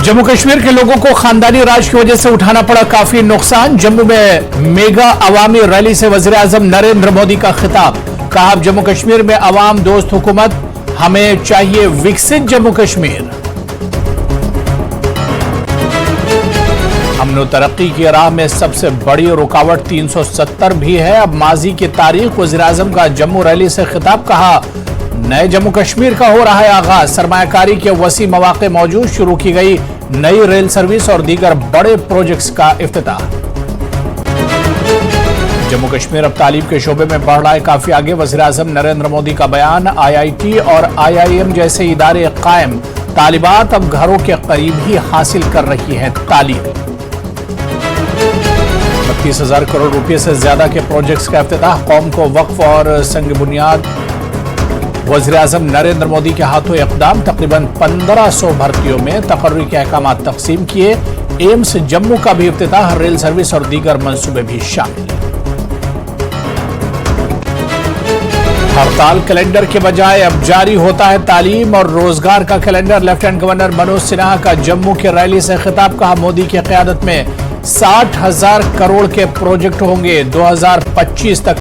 जम्मू कश्मीर के लोगों को खानदानी राज की वजह से उठाना पड़ा काफी नुकसान। जम्मू में मेगा अवामी रैली से वज़ीर-ए-आज़म नरेंद्र मोदी का खिताब। कहा जम्मू कश्मीर में अवाम दोस्त हुकूमत, हमें चाहिए विकसित जम्मू कश्मीर। अमन तरक्की की राह में सबसे बड़ी रुकावट 370 भी है। अब माजी की तारीख। वज़ीर-ए-आज़म का जम्मू रैली से खिताब। कहा नए जम्मू कश्मीर का हो रहा है आगाज। सरमायाकारी के वसी मौके मौजूद। शुरू की गई नई रेल सर्विस और दीगर बड़े प्रोजेक्ट्स का इफ्तिताह। जम्मू कश्मीर अब तालीम के शोबे में बढ़ रहा है काफी आगे। वज़ीर-ए-आज़म नरेंद्र मोदी का बयान। IIT और IIM जैसे इदारे कायम। तालिबात अब घरों के करीब ही हासिल कर रही है तालीम। 32,000 करोड़ रुपए से ज्यादा के प्रोजेक्ट्स का इफ्तिताह। कौम को वक्फ और संग बुनियाद। वज़ीर-ए-आज़म नरेंद्र मोदी के हाथों इक़दाम। तकरीबन 1500 भर्तियों में तकर्री के अहकाम तकसीम किए। एम्स जम्मू का भी इफ्तिताह। रेल सर्विस और दीगर मंसूबे भी शामिल। हड़ताल कैलेंडर के बजाय अब जारी होता है तालीम और रोजगार का calendar. Lieutenant governor Manoj Sinha का जम्मू की रैली से खिताब। कहा मोदी की क़यादत में 60,000 करोड़ के प्रोजेक्ट होंगे 2025 तक।